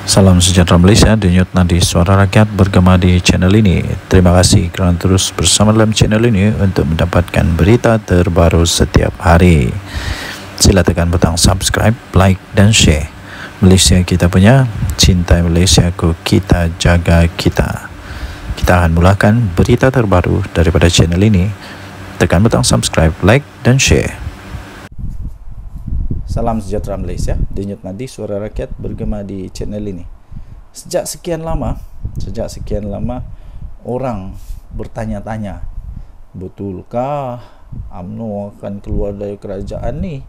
Salam sejahtera Malaysia, denyut nadi suara rakyat bergema di channel ini. Terima kasih kerana terus bersama dalam channel ini untuk mendapatkan berita terbaru setiap hari. Sila tekan butang subscribe, like dan share. Malaysia kita punya, cintai Malaysiaku, kita jaga kita. Kita akan mulakan berita terbaru daripada channel ini. Tekan butang subscribe, like dan share. Salam sejahtera Malaysia, denyut nadi suara rakyat bergema di channel ini. Sejak sekian lama orang bertanya-tanya, betulkah UMNO akan keluar dari kerajaan ni?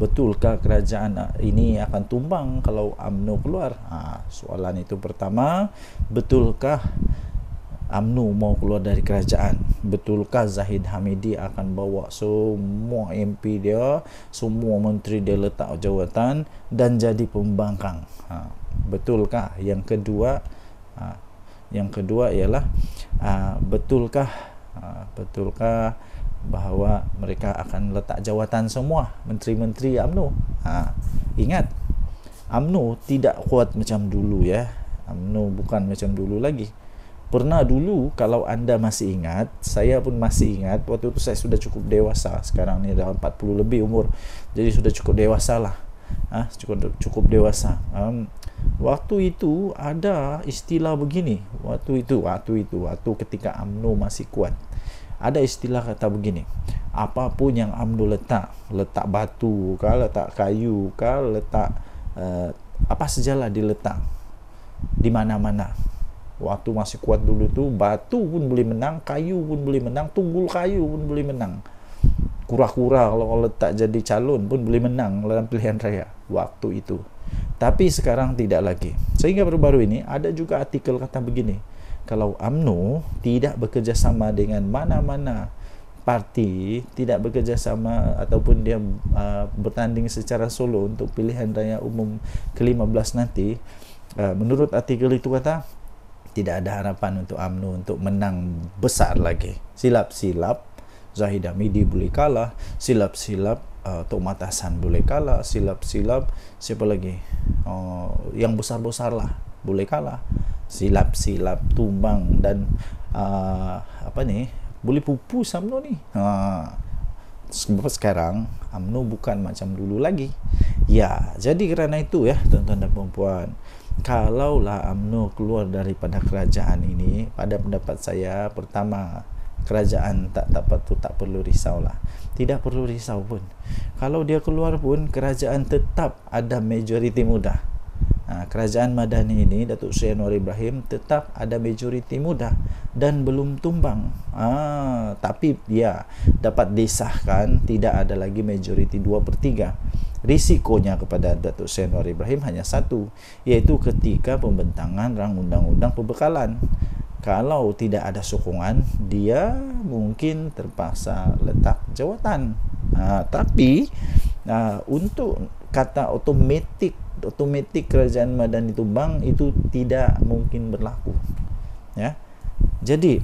Betulkah kerajaan ini akan tumbang kalau UMNO keluar? Soalan itu pertama. Betulkah UMNO mau keluar dari kerajaan? Betulkah Zahid Hamidi akan bawa semua MP dia, semua menteri dia letak jawatan dan jadi pembangkang? Betulkah? Yang kedua ialah betulkah bahawa mereka akan letak jawatan semua menteri-menteri UMNO? Ingat, UMNO tidak kuat macam dulu ya. UMNO bukan macam dulu lagi. Pernah dulu, kalau anda masih ingat, saya pun masih ingat, waktu itu saya sudah cukup dewasa. Sekarang ni dah 40 lebih umur, jadi sudah cukup dewasa lah. Cukup dewasa. Waktu itu ada istilah begini. Waktu ketika UMNO masih kuat, ada istilah kata begini: apapun yang UMNO letak batu kah, letak kayu kah, letak apa sajalah diletak di mana-mana. Waktu masih kuat dulu tu, batu pun boleh menang, kayu pun boleh menang, tunggul kayu pun boleh menang. Kura-kura kalau letak jadi calon pun boleh menang dalam pilihan raya waktu itu. Tapi sekarang tidak lagi. Sehingga baru-baru ini ada juga artikel kata begini: kalau UMNO tidak bekerjasama dengan mana-mana parti, tidak bekerjasama ataupun dia bertanding secara solo untuk pilihan raya umum ke-15 nanti, menurut artikel itu kata, tidak ada harapan untuk UMNO untuk menang besar lagi. Silap-silap Zahid Hamidi boleh kalah, silap-silap Tok Matasan boleh kalah, silap-silap siapa lagi, yang besar-besar lah boleh kalah, silap-silap tumbang dan boleh pupus UMNO ni. Sebab sekarang UMNO bukan macam dulu lagi. Ya, jadi kerana itu ya tuan-tuan dan puan-puan, kalaulah UMNO keluar daripada kerajaan ini, pada pendapat saya, pertama, kerajaan tak perlu risaulah. Tidak perlu risau pun. Kalau dia keluar pun, kerajaan tetap ada majoriti muda. Kerajaan Madani ini, Datuk Seri Anwar Ibrahim, tetap ada majoriti muda dan belum tumbang. Tapi ya, dapat disahkan tidak ada lagi majoriti 2/3. Risikonya kepada Datuk Seri Anwar Ibrahim hanya satu, iaitu ketika pembentangan rang undang-undang pembekalan. Kalau tidak ada sokongan, dia mungkin terpaksa letak jawatan. Tapi untuk kata otomatik kerajaan Madani tumbang, itu tidak mungkin berlaku ya. Jadi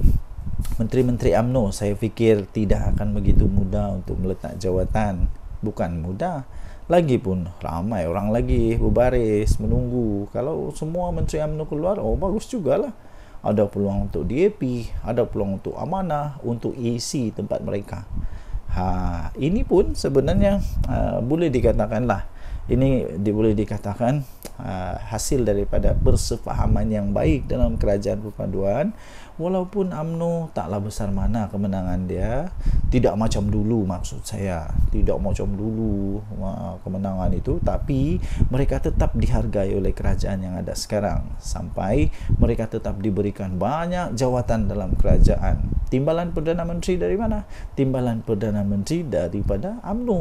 menteri-menteri UMNO saya fikir tidak akan begitu mudah untuk meletak jawatan. Bukan mudah, lagipun ramai orang lagi berbaris menunggu. Kalau semua menteri UMNO keluar, bagus jugalah. Ada peluang untuk DAP, ada peluang untuk amanah, untuk isi tempat mereka. Ini pun sebenarnya boleh dikatakanlah, boleh dikatakan hasil daripada persefahaman yang baik dalam kerajaan perpaduan. Walaupun UMNO taklah besar mana kemenangan dia, tidak macam dulu, maksud saya tidak macam dulu kemenangan itu, tapi mereka tetap dihargai oleh kerajaan yang ada sekarang, sampai mereka tetap diberikan banyak jawatan dalam kerajaan. Timbalan Perdana Menteri dari mana? Timbalan Perdana Menteri daripada UMNO,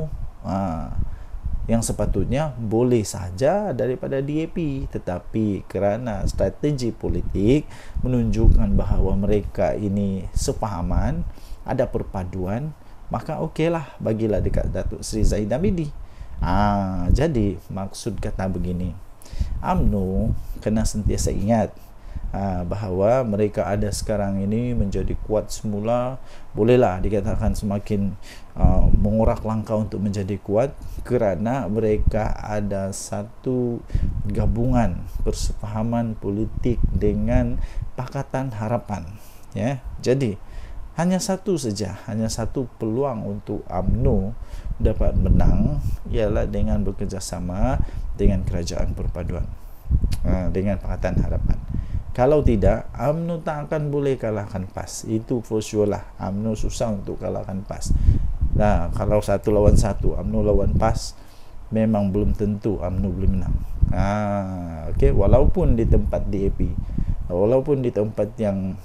yang sepatutnya boleh saja daripada DAP, tetapi kerana strategi politik menunjukkan bahawa mereka ini sefahaman, ada perpaduan, maka okeylah, bagilah dekat Datuk Seri Zahid Hamidi. Jadi maksud kata begini, UMNO kena sentiasa ingat, bahawa mereka ada sekarang ini menjadi kuat semula, bolehlah dikatakan semakin mengorak langkah untuk menjadi kuat kerana mereka ada satu gabungan persefahaman politik dengan Pakatan Harapan, ya. Jadi hanya satu saja, hanya satu peluang untuk UMNO dapat menang, ialah dengan bekerjasama dengan Kerajaan Perpaduan, dengan Pakatan Harapan. Kalau tidak, UMNO tak akan boleh kalahkan PAS. Itu for sure lah. UMNO susah untuk kalahkan PAS. Nah, kalau 1 lawan 1, UMNO lawan PAS, memang belum tentu UMNO boleh menang. Okay. Walaupun di tempat DAP, walaupun di tempat yang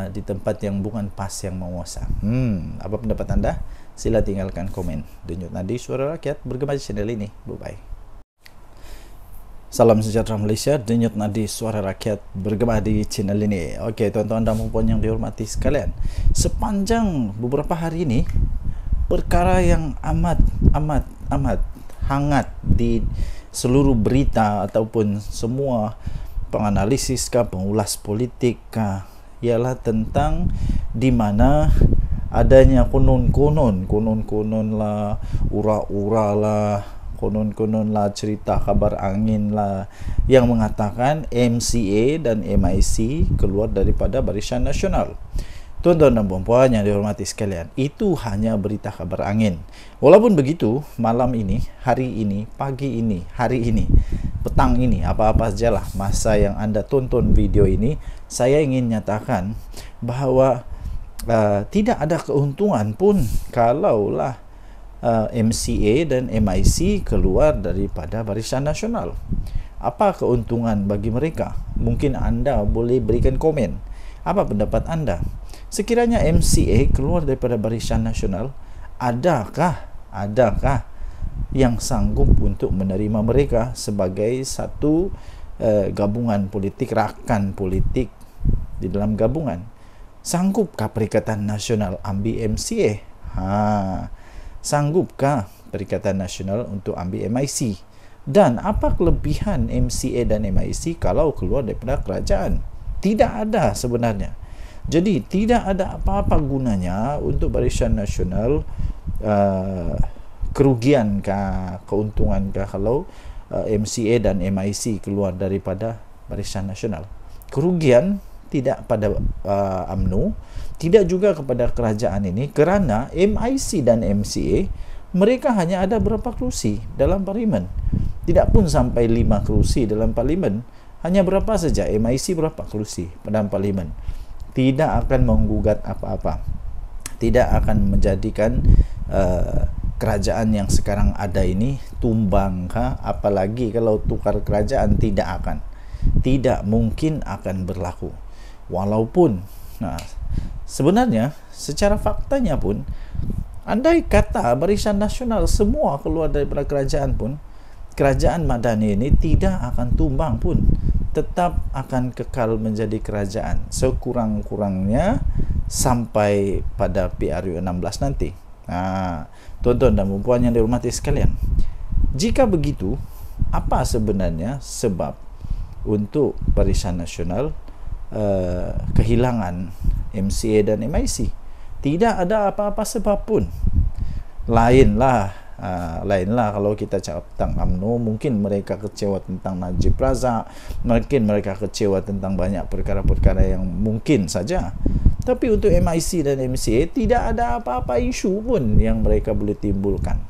di tempat yang bukan PAS yang menguasa. Apa pendapat anda? Sila tinggalkan komen. Denyut Nadi, Suara Rakyat, bergema di channel ini. Bye-bye. Salam sejahtera Malaysia, Denyut Nadi, Suara Rakyat, bergema di channel ini. Okey, tuan-tuan dan puan yang dihormati sekalian, sepanjang beberapa hari ini, perkara yang amat hangat di seluruh berita ataupun semua penganalisis pengulas politik ialah tentang di mana adanya konon-konon lah, ura-ura lah, konon-konon lah, cerita kabar angin lah yang mengatakan MCA dan MIC keluar daripada Barisan Nasional. Tuan-tuan dan puan yang dihormati sekalian, itu hanya berita kabar angin. Walaupun begitu, malam ini, hari ini, pagi ini, hari ini, petang ini, apa-apa sajalah masa yang anda tonton video ini, saya ingin nyatakan bahawa tidak ada keuntungan pun kalaulah MCA dan MIC keluar daripada Barisan Nasional. Apa keuntungan bagi mereka? Mungkin anda boleh berikan komen. Apa pendapat anda? Sekiranya MCA keluar daripada Barisan Nasional, adakah yang sanggup untuk menerima mereka sebagai satu gabungan politik, rakan politik di dalam gabungan? Sanggupkah Perikatan Nasional ambil MCA? Sanggupkah Perikatan Nasional untuk ambil MIC? Dan apa kelebihan MCA dan MIC kalau keluar daripada kerajaan? Tidak ada sebenarnya. Jadi tidak ada apa-apa gunanya untuk Barisan Nasional, kerugiankah, keuntungankah kalau MCA dan MIC keluar daripada Barisan Nasional? Kerugian tidak pada UMNO, tidak juga kepada kerajaan ini, kerana MIC dan MCA mereka hanya ada berapa kerusi dalam parlimen. Tidak pun sampai 5 kerusi dalam parlimen. Hanya berapa saja, MIC berapa kerusi dalam parlimen. Tidak akan menggugat apa-apa, tidak akan menjadikan kerajaan yang sekarang ada ini tumbang, apalagi kalau tukar kerajaan, tidak mungkin akan berlaku. Walaupun sebenarnya secara faktanya pun, andai kata Barisan Nasional semua keluar daripada kerajaan pun, kerajaan Madani ini tidak akan tumbang pun, tetap akan kekal menjadi kerajaan sekurang-kurangnya sampai pada PRU 16 nanti. Tuan-tuan dan puan yang dihormati sekalian, jika begitu, apa sebenarnya sebab untuk Barisan Nasional kehilangan MCA dan MIC? Tidak ada apa-apa sebab pun. Lainlah kalau kita cakap tentang UMNO, mungkin mereka kecewa tentang Najib Razak, mungkin mereka kecewa tentang banyak perkara-perkara yang mungkin saja. Tapi untuk MIC dan MCA tidak ada apa-apa isu pun yang mereka boleh timbulkan.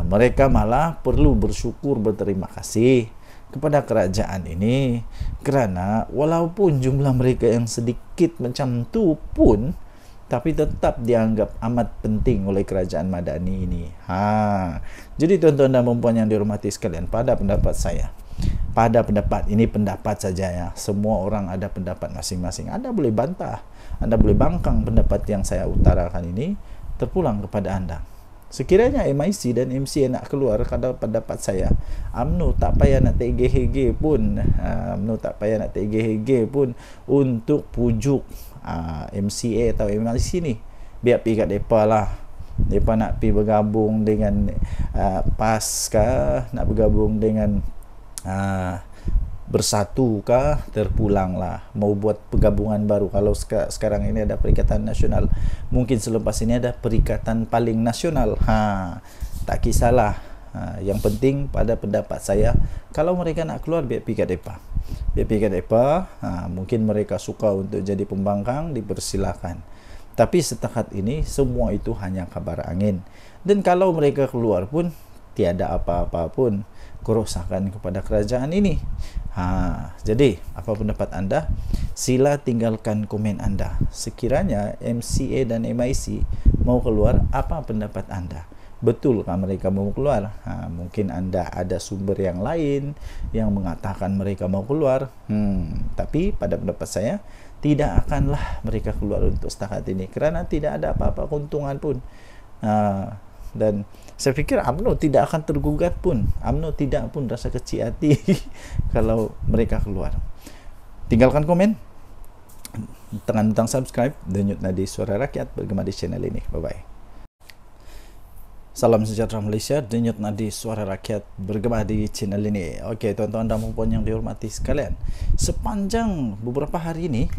Mereka malah perlu bersyukur, berterima kasih kepada kerajaan ini, kerana walaupun jumlah mereka yang sedikit macam tu pun, tapi tetap dianggap amat penting oleh kerajaan Madani ini. Jadi tuan-tuan dan puan yang dihormati sekalian, pada pendapat saya, ini pendapat saja ya. Semua orang ada pendapat masing-masing. Anda boleh bantah, Anda boleh bangkang pendapat yang saya utarakan ini, terpulang kepada anda. Sekiranya MIC dan MCA nak keluar, kalau pendapat saya, UMNO tak payah nak tergeh-geh pun, untuk pujuk MCA atau MIC ni. Biar pergi kat mereka lah. Mereka nak pergi bergabung dengan PAS kah, nak bergabung dengan bersatu kah, terpulanglah, mau buat penggabungan baru. Kalau sekarang ini ada Perikatan Nasional, mungkin selepas ini ada Perikatan Paling Nasional. Tak kisahlah. Yang penting pada pendapat saya, kalau mereka nak keluar, biar pergi kat depa. Biar pergi kat depa. Mungkin mereka suka untuk jadi pembangkang, dipersilakan. Tapi setakat ini semua itu hanya kabar angin. Dan kalau mereka keluar pun tiada apa-apa pun kerosakan kepada kerajaan ini. Jadi apa pendapat anda? Sila tinggalkan komen anda. Sekiranya MCA dan MIC mau keluar, apa pendapat anda? Betulkah mereka mau keluar? Mungkin anda ada sumber yang lain yang mengatakan mereka mau keluar. Tapi pada pendapat saya, tidak akanlah mereka keluar untuk setakat ini, kerana tidak ada apa-apa keuntungan pun. Dan saya fikir UMNO tidak akan tergugat pun. UMNO tidak pun rasa kecil hati kalau mereka keluar. Tinggalkan komen, tekan butang subscribe, denyut nadi Suara Rakyat bergema di channel ini. Bye-bye. Salam sejahtera Malaysia, denyut nadi Suara Rakyat bergema di channel ini. Okey, tuan-tuan dan puan yang dihormati sekalian, sepanjang beberapa hari ini,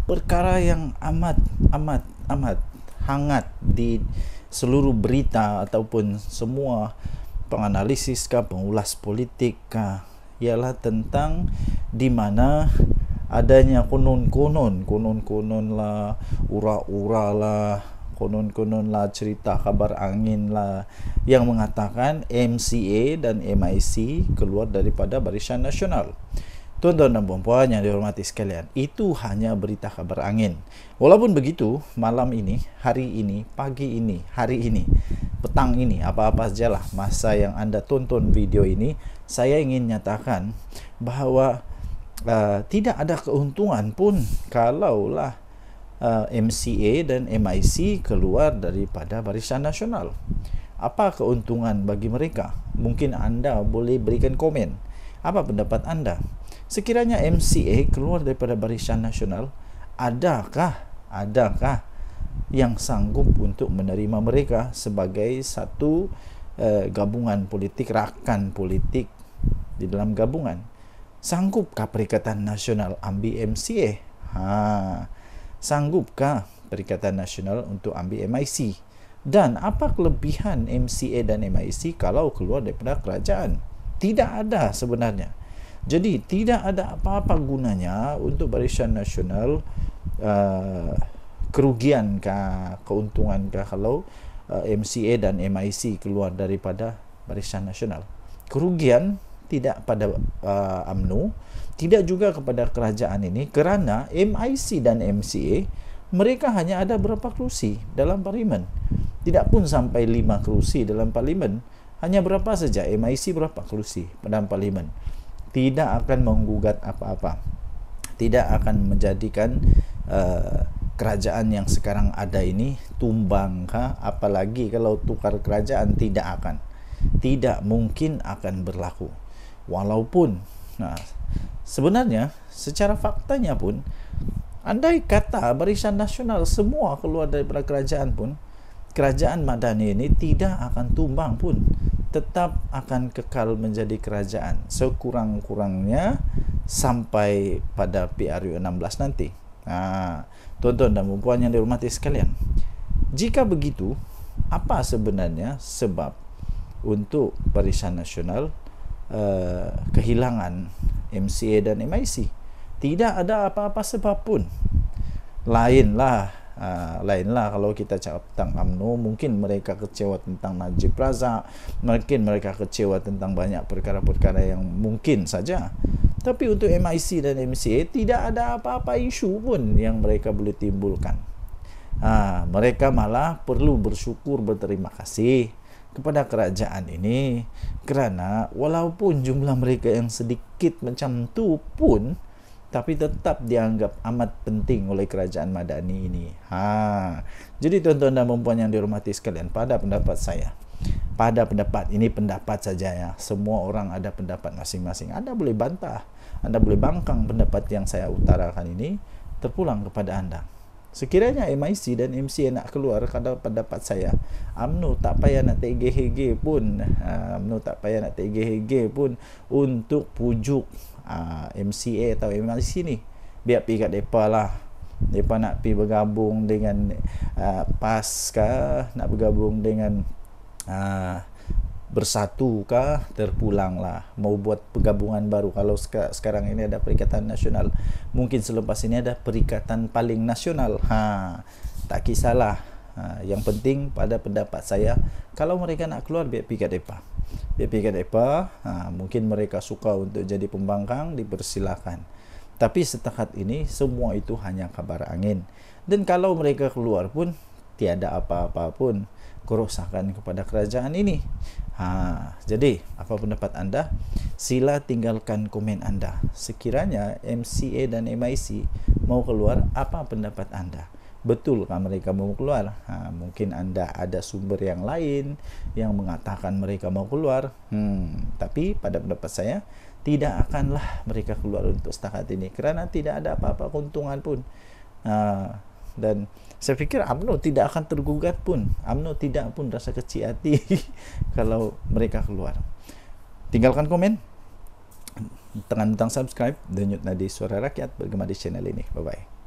perkara yang amat hangat di seluruh berita ataupun semua penganalisis pengulas politik ialah tentang di mana adanya konon-konon lah, ura-ura lah, konon lah, cerita kabar angin lah yang mengatakan MCA dan MIC keluar daripada Barisan Nasional. Tuan-tuan dan puan yang dihormati sekalian, itu hanya berita kabar angin. Walaupun begitu, malam ini, hari ini, pagi ini, hari ini, petang ini, apa-apa sajalah masa yang anda tonton video ini, saya ingin nyatakan bahawa tidak ada keuntungan pun kalaulah MCA dan MIC keluar daripada Barisan Nasional. Apa keuntungan bagi mereka? Mungkin anda boleh berikan komen. Apa pendapat anda? Sekiranya MCA keluar daripada Barisan Nasional, adakah yang sanggup untuk menerima mereka sebagai satu gabungan politik, rakan politik di dalam gabungan? Sanggupkah Perikatan Nasional ambil MCA? Sanggupkah Perikatan Nasional untuk ambil MIC? Dan apa kelebihan MCA dan MIC kalau keluar daripada kerajaan? Tidak ada sebenarnya. Jadi tidak ada apa-apa gunanya untuk Barisan Nasional, kerugiankah, keuntungankah kalau MCA dan MIC keluar daripada Barisan Nasional? Kerugian tidak pada UMNO, tidak juga kepada kerajaan ini, kerana MIC dan MCA mereka hanya ada berapa kerusi dalam parlimen. Tidak pun sampai 5 kerusi dalam parlimen. Hanya berapa saja, MIC berapa kerusi dalam parlimen. Tidak akan menggugat apa-apa, tidak akan menjadikan kerajaan yang sekarang ada ini tumbang, apalagi kalau tukar kerajaan, tidak mungkin akan berlaku. Walaupun sebenarnya secara faktanya pun, andai kata Barisan Nasional semua keluar daripada kerajaan pun, kerajaan Madani ini tidak akan tumbang pun, tetap akan kekal menjadi kerajaan sekurang-kurangnya sampai pada PRU 16 nanti. Tuan-tuan dan puan yang dihormati sekalian, jika begitu, apa sebenarnya sebab untuk Barisan Nasional kehilangan MCA dan MIC? Tidak ada apa-apa sebab pun. Lainlah kalau kita cakap tentang UMNO, mungkin mereka kecewa tentang Najib Razak, mungkin mereka kecewa tentang banyak perkara-perkara yang mungkin saja. Tapi untuk MIC dan MCA tidak ada apa-apa isu pun yang mereka boleh timbulkan. Mereka malah perlu bersyukur, berterima kasih kepada kerajaan ini, kerana walaupun jumlah mereka yang sedikit macam tu pun, tapi tetap dianggap amat penting oleh kerajaan Madani ini. Jadi tuan-tuan dan puan yang dihormati sekalian, pada pendapat saya, pada pendapat ini, pendapat saja ya, semua orang ada pendapat masing-masing. Anda boleh bantah, Anda boleh bangkang pendapat yang saya utarakan ini, terpulang kepada anda. Sekiranya MIC dan MCA nak keluar, kalau pendapat saya, UMNO tak payah nak tergeh-hege pun, UMNO tak payah nak tergeh-hege pun untuk pujuk MCA atau MIC ni. Biar pergi kat mereka lah. Mereka nak pergi bergabung dengan PAS kah, nak bergabung dengan Bersatu kah, terpulang lah. Mau buat pergabungan baru. Kalau sekarang ini ada Perikatan Nasional, mungkin selepas ini ada Perikatan Paling Nasional. Tak kisahlah. Yang penting pada pendapat saya, kalau mereka nak keluar, biar pergi kat mereka. Biar pergi kat mereka. Mungkin mereka suka untuk jadi pembangkang, dipersilakan. Tapi setakat ini semua itu hanya kabar angin. Dan kalau mereka keluar pun tiada apa-apa pun kerosakan kepada kerajaan ini. Jadi apa pendapat anda? Sila tinggalkan komen anda. Sekiranya MCA dan MIC mau keluar, apa pendapat anda? Betulkah mereka mau keluar? Mungkin anda ada sumber yang lain yang mengatakan mereka mau keluar. Tapi pada pendapat saya, tidak akanlah mereka keluar untuk setakat ini, kerana tidak ada apa-apa keuntungan pun. Dan saya fikir UMNO tidak akan tergugat pun. UMNO tidak pun rasa kecil hati kalau mereka keluar. Tinggalkan komen, tekan butang subscribe, denyut nadi Suara Rakyat bergema di channel ini. Bye bye.